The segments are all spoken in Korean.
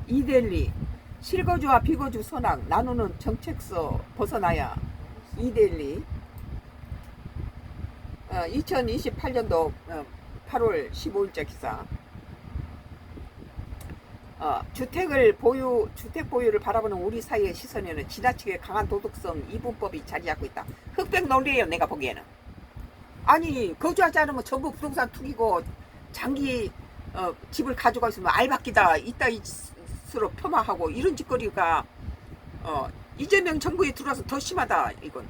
이델리 실거주와 비거주 선악 나누는 정책서 벗어나야. 이델리 2028년도 8월 15일자 기사. 주택 보유를 바라보는 우리 사회의 시선에는 지나치게 강한 도덕성 이분법이 자리 잡고 있다. 흑백 논리예요. 내가 보기에는. 아니 거주하지 않으면 전부 부동산 투기고 장기 집을 가져가 있으면 알박기다 이따위로 폄하하고 이런 짓거리가 이재명 정부에 들어와서 더 심하다. 이건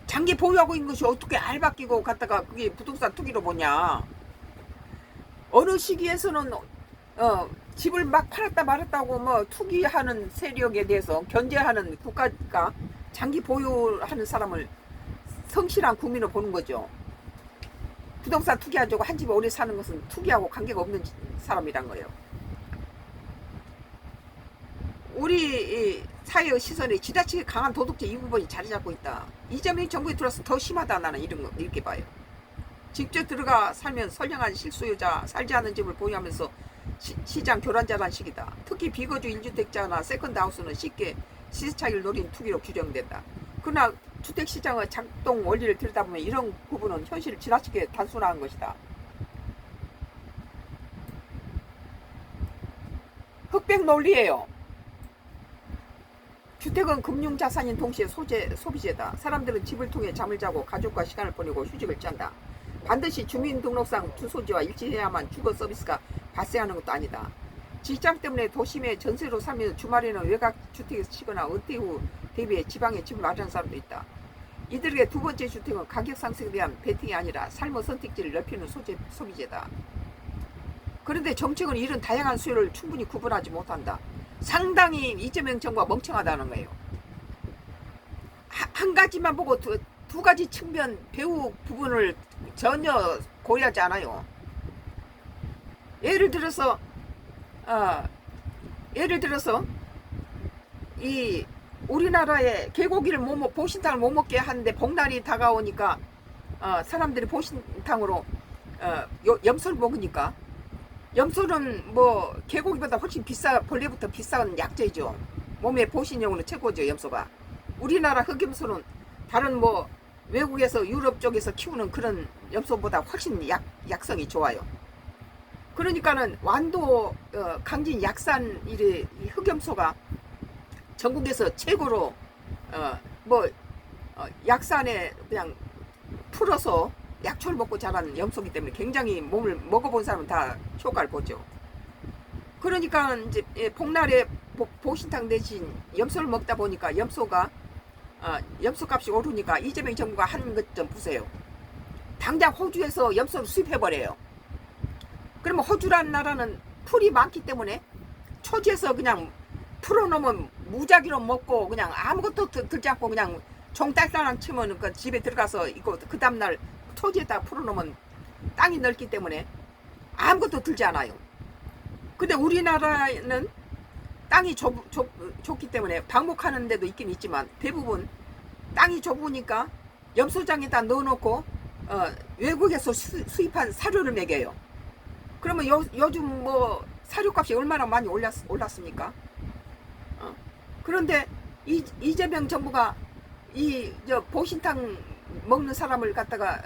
장기 보유하고 있는 것이 어떻게 알박기고 갔다가 그게 부동산 투기로 보냐. 어느 시기에서는 집을 막 팔았다 말았다고 뭐 투기하는 세력에 대해서 견제하는 국가가 장기 보유하는 사람을 성실한 국민으로 보는 거죠. 부동산 투기하자고 한 집에 오래 사는 것은 투기하고 관계가 없는 사람이란 거예요. 우리 사회의 시선에 지나치게 강한 도덕적 이부분이 자리 잡고 있다. 이재명 정부에 들어와서 더 심하다. 나는 이렇게 봐요. 직접 들어가 살면 선량한 실수요자 살지 않은 집을 보유하면서 시장 교란자란 식이다. 특히 비거주 1주택자나 세컨드하우스는 쉽게 시세차익을 노린 투기로 규정된다. 그러나 주택시장의 작동 원리를 들여다보면 이런 부분은 현실을 지나치게 단순화한 것이다. 흑백 논리예요. 주택은 금융자산인 동시에 소비재다. 사람들은 집을 통해 잠을 자고 가족과 시간을 보내고 휴식을 취한다. 반드시 주민등록상 주소지와 일치해야만 주거 서비스가 발생하는 것도 아니다. 직장 때문에 도심에 전세로 살면서 주말에는 외곽 주택에서 치거나 은퇴 후 대비해 지방에 집을 마련하는 사람도 있다. 이들에게 두 번째 주택은 가격 상승에 대한 베팅이 아니라 삶의 선택지를 넓히는 소비재다. 그런데 정책은 이런 다양한 수요를 충분히 구분하지 못한다. 상당히 이재명 정부가 멍청하다는 거예요. 한 가지만 보고 두 가지 측면 배후 부분을 전혀 고려하지 않아요. 예를 들어서 이 우리나라에 개고기를 보신탕을 못 먹게 하는데 복날이 다가오니까 사람들이 보신탕으로 염소를 먹으니까, 염소는 뭐 개고기보다 훨씬 벌레부터 비싼 약재죠. 몸에 보신용으로 최고죠. 염소가. 우리나라 흑염소는 다른 뭐 외국에서 유럽 쪽에서 키우는 그런 염소보다 훨씬 약성이 좋아요. 그러니까는 완도 강진 약산 이 흑염소가 전국에서 최고로 약산에 그냥 풀어서 약초를 먹고 자란 염소기 때문에 굉장히 몸을 먹어본 사람은 다 효과를 보죠. 그러니까 이제 복날에 보신탕 대신 염소를 먹다 보니까 염소값이 오르니까 이재명 정부가 한 것 좀 보세요. 당장 호주에서 염소를 수입해버려요. 그러면 호주라는 나라는 풀이 많기 때문에 초지에서 그냥 풀어놓으면 무작위로 먹고 그냥 아무것도 들지 않고 그냥 종딸딸랑 치면 그 집에 들어가서 이거 그 다음날 토지에다 풀어놓으면 땅이 넓기 때문에 아무것도 들지 않아요. 근데 우리나라는 땅이 좁기 때문에 방목하는 데도 있긴 있지만 대부분 땅이 좁으니까 염소장에다 넣어놓고 외국에서 수입한 사료를 먹여요. 그러면 요즘 뭐 사료값이 얼마나 많이 올랐습니까? 그런데 이재명 정부가 보신탕 먹는 사람을 갖다가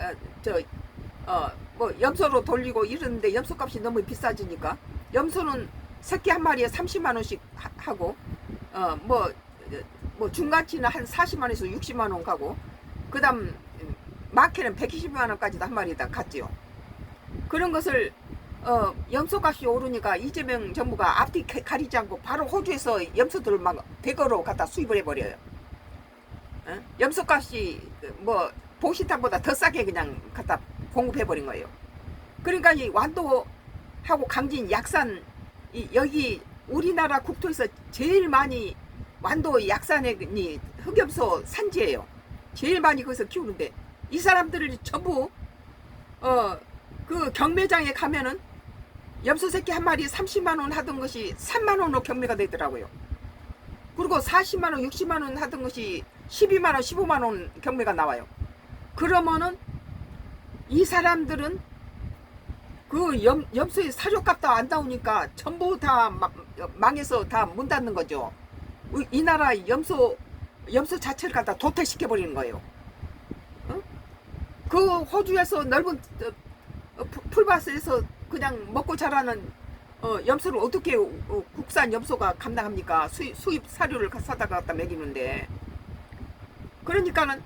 염소로 돌리고 이러는데 염소값이 너무 비싸지니까 염소는 새끼 한 마리에 30만 원씩 하고 중간치는 한 40만 원에서 60만 원 가고 그다음 마켓은 120만 원까지도 한 마리다 갔지요. 그런 것을 염소값이 오르니까 이재명 정부가 앞뒤 가리지 않고 바로 호주에서 염소들을 막 대거로 갖다 수입을 해버려요. 염소값이 보신탕보다 더 싸게 그냥 갖다 공급해버린 거예요. 그러니까 이 완도하고 강진 약산 여기 우리나라 국토에서 제일 많이 완도 약산에 흑염소 산지예요. 제일 많이 거기서 키우는데 이 사람들을 전부 그 경매장에 가면은 염소 새끼 한 마리 30만 원 하던 것이 3만 원으로 경매가 되더라고요. 그리고 40만 원, 60만 원 하던 것이 12만 원, 15만 원 경매가 나와요. 그러면은 이 사람들은 그 염소의 사료값도 안 나오니까 전부 다 망해서 다 문 닫는 거죠. 이 나라 염소 자체를 갖다 도태시켜 버리는 거예요. 어? 그 호주에서 넓은 풀밭에서 그냥 먹고 자라는 염소를 어떻게 국산 염소가 감당합니까? 수입 사료를 사다가 갖다 먹이는데. 그러니까는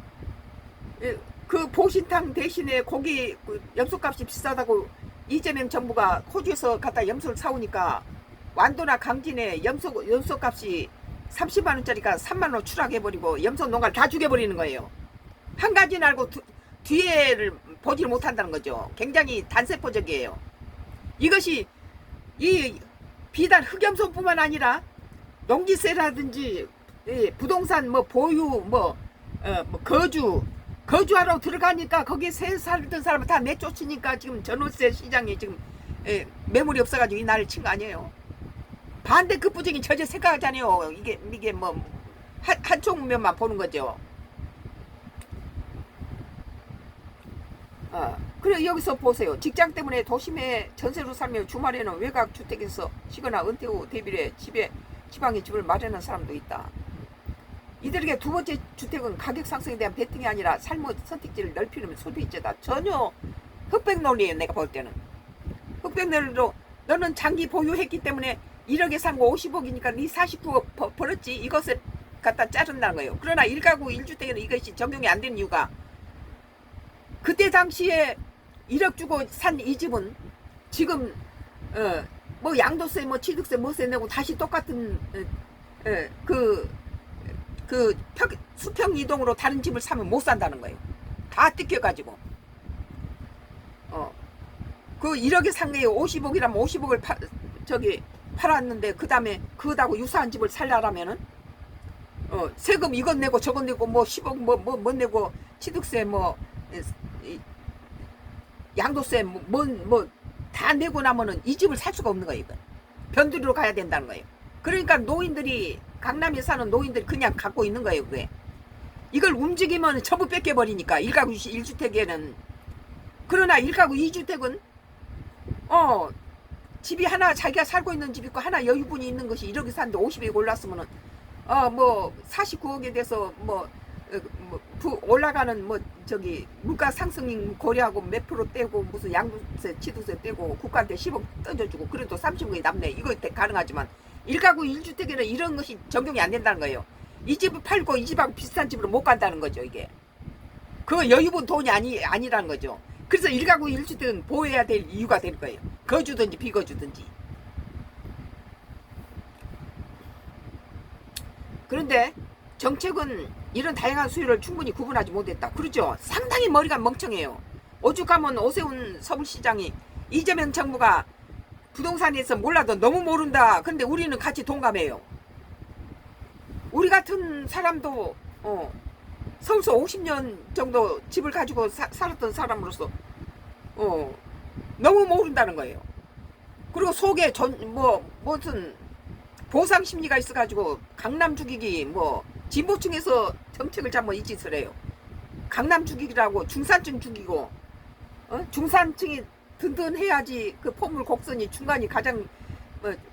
그 보신탕 대신에 고기 염소값이 비싸다고 이재명 정부가 호주에서 갖다 염소를 사오니까 완도나 강진에 염소값이 30만 원짜리가 3만 원 추락해버리고 염소 농가를 다 죽여버리는 거예요. 한 가지는 알고 뒤에를 보지를 못한다는 거죠. 굉장히 단세포적이에요. 이것이 비단 흑염소뿐만 아니라 농지세라든지 부동산 보유 거주하러 들어가니까 거기에 새 살던 사람을 다 내쫓으니까 지금 전월세 시장에 지금 매물이 없어가지고 이 날을 친 거 아니에요. 반대 급부적인 저제 생각하잖아요. 이게 한쪽 면만 보는 거죠. 그래 여기서 보세요. 직장 때문에 도심에 전세로 살며 주말에는 외곽 주택에서 쉬거나 은퇴 후 대비해 지방에 집을 마련한 사람도 있다. 이들에게 두 번째 주택은 가격 상승에 대한 베팅이 아니라 삶의 선택지를 넓히는 소비재다. 전혀 흑백 논리예요. 내가 볼 때는 흑백 논리로 너는 장기 보유했기 때문에 1억에 산 거 50억이니까 네 49억 벌었지. 이것을 갖다 자른다는 거예요. 그러나 1가구 1주택에는 이것이 적용이 안 되는 이유가 그때 당시에 1억 주고 산 이 집은 지금 양도세 취득세 뭐세 내고 다시 똑같은 수평 이동으로 다른 집을 사면 못 산다는 거예요. 다 뜯겨가지고. 그 1억에 산 게 50억이라면 50억을 팔았는데 그 다음에 그거하고 유사한 집을 살려라면은 세금 이것 내고 저것 내고 10억 뭐 내고 취득세 양도세 다 내고 나면은 이 집을 살 수가 없는 거예요. 이건 변두리로 가야 된다는 거예요. 그러니까 노인들이 강남에 사는 노인들이 그냥 갖고 있는 거예요. 그게 이걸 움직이면 전부 뺏겨버리니까 1가구 1주택에는. 그러나 1가구 2주택은 집이 하나 자기가 살고 있는 집 있고 하나 여유분이 있는 것이 1억이 샀는데 50억이 올랐으면은 49억에 대해서 올라가는 물가 상승 고려하고 몇 프로 떼고 무슨 양도세 취득세 떼고 국가한테 10억 던져주고 그래도 30억이 남네. 이거 가능하지만 1가구 1주택에는 이런 것이 적용이 안 된다는 거예요. 이 집을 팔고 이 집하고 비슷한 집으로 못 간다는 거죠. 이게 그거 여유분 돈이 아니라는 거죠. 그래서 1가구 1주택은 보호해야 될 이유가 될 거예요. 거주든지 비거주든지. 그런데 정책은 이런 다양한 수요를 충분히 구분하지 못했다. 그렇죠. 상당히 머리가 멍청해요. 오죽하면 오세훈 서울시장이 이재명 정부가 부동산에서 몰라도 너무 모른다. 근데 우리는 같이 동감해요. 우리 같은 사람도 서울서 50년 정도 집을 가지고 살았던 사람으로서 너무 모른다는 거예요. 그리고 속에 무슨 보상 심리가 있어가지고 강남 죽이기 진보층에서 정책을 잘못 이 짓을 해요. 강남 죽이기라고 중산층 죽이고 중산층이 든든해야지 그 포물 곡선이 중간이 가장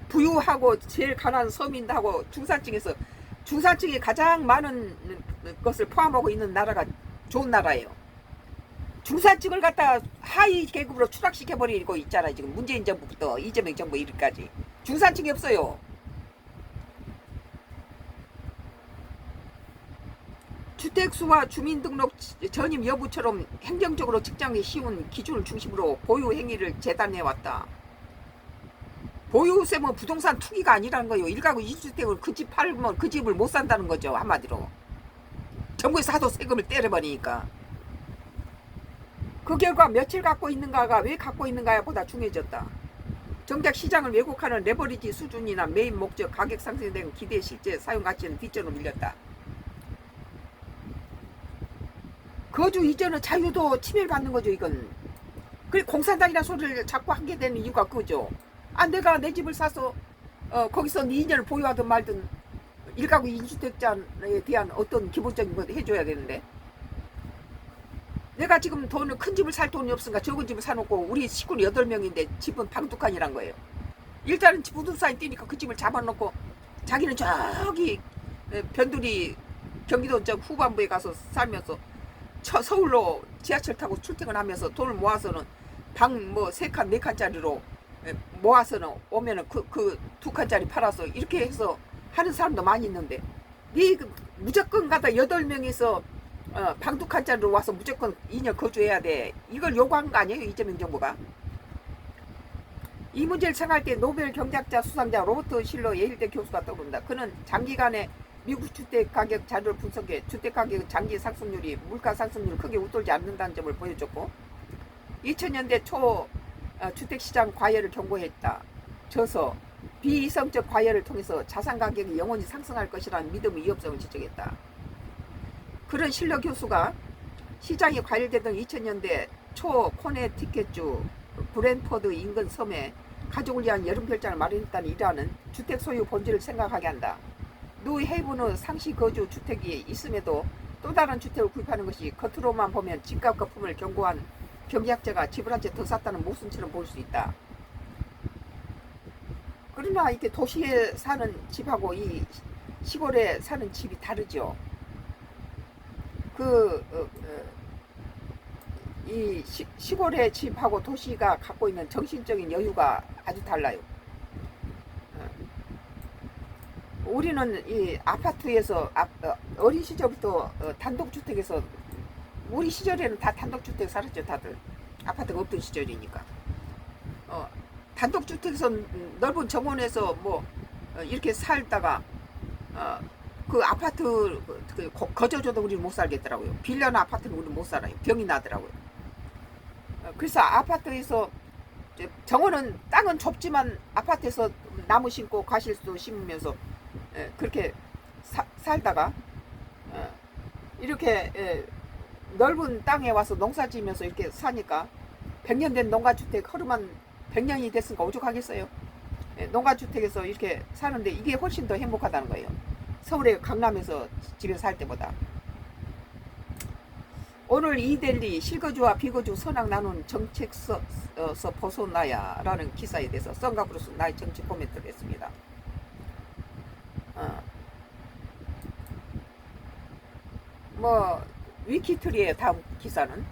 부유하고 제일 가난한 서민하고 중산층이 가장 많은 것을 포함하고 있는 나라가 좋은 나라예요. 중산층을 갖다 하위 계급으로 추락시켜버리고 있잖아요. 지금 문재인 정부부터 이재명 정부 이르까지 중산층이 없어요. 주택수와 주민등록 전입 여부처럼 행정적으로 측정이 쉬운 기준을 중심으로 보유 행위를 재단해왔다. 보유세는 부동산 투기가 아니라는 거예요. 1가구 2주택을 그 집 팔면 그 집을 못 산다는 거죠. 한마디로. 정부에서 하도 세금을 때려버리니까. 그 결과 며칠 갖고 있는가가 왜 갖고 있는가에 보다 중요해졌다. 정작 시장을 왜곡하는 레버리지 수준이나 메인 목적, 가격 상승에 대한 기대 실제 사용 가치는 뒷전으로 밀렸다. 거주 이전의 자유도 침해받는 거죠. 이건. 그리고 공산당이라는 소리를 자꾸 하게 되는 이유가 그거죠. 내가 내 집을 사서 거기서 2년을 보유하든 말든 1가구 2주택자에 대한 어떤 기본적인 걸 해줘야 되는데 내가 지금 돈을 큰 집을 살 돈이 없으니까 적은 집을 사놓고 우리 식구는 8명인데 집은 방 두 칸이란 거예요. 일단은 부동산이 뛰니까 그 집을 잡아놓고 자기는 저기 변두리 경기도 저 후반부에 가서 살면서 서울로 지하철 타고 출퇴근하면서 돈을 모아서는 방 뭐 3칸 4칸짜리로 모아서는 오면은 그 2칸짜리 팔아서 이렇게 해서 하는 사람도 많이 있는데 네 무조건 가다 8명이서 방 2칸짜리로 와서 무조건 2년 거주해야 돼. 이걸 요구한 거 아니에요? 이재명 정부가. 이 문제를 생각할 때 노벨 경제학자 수상자 로버트 실러 예일대 교수가 떠오른다. 그는 장기간의 미국 주택가격 자료를 분석해 주택가격 장기 상승률이 물가 상승률을 크게 웃돌지 않는다는 점을 보여줬고 2000년대 초 주택시장 과열을 경고했다. 저서 비이성적 과열을 통해서 자산가격이 영원히 상승할 것이라는 믿음의 위험성을 지적했다. 그런 실러 교수가 시장이 과열되던 2000년대 초 코네티켓주 브랜포드 인근 섬에 가족을 위한 여름 별장을 마련했다는 일화는 주택 소유 본질을 생각하게 한다. 뉴 헤이븐의 상시 거주 주택이 있음에도 또 다른 주택을 구입하는 것이 겉으로만 보면 집값 거품을 경고한 경제학자가 집을 한 채 더 샀다는 모순처럼 보일 수 있다. 그러나 이렇게 도시에 사는 집하고 이 시골에 사는 집이 다르죠. 이 시골의 집하고 도시가 갖고 있는 정신적인 여유가 아주 달라요. 우리는 이 아파트에서 어린 시절부터 단독주택에서 우리 시절에는 다 단독주택 살았죠. 다들 아파트가 없던 시절이니까 단독주택에서 넓은 정원에서 뭐 이렇게 살다가 그 아파트 거저줘도 우리는 못 살겠더라고요. 빌려나 아파트는 우리는 못 살아요. 병이 나더라고요. 그래서 아파트에서 정원은 땅은 좁지만 아파트에서 나무 심고 과실도 심으면서 그렇게 살다가 이렇게 넓은 땅에 와서 농사 지으면서 이렇게 사니까 100년 된 농가주택 허름한 100년이 됐으니까 오죽하겠어요. 농가주택에서 이렇게 사는데 이게 훨씬 더 행복하다는 거예요. 서울의 강남에서 집에 살 때보다. 오늘 이델리 실거주와 비거주 선악 나눈 정책서 벗어나야 라는 기사에 대해서 썬가브루스 나의 정치 코멘트를 했습니다. 뭐 위키트리의 다음 기사는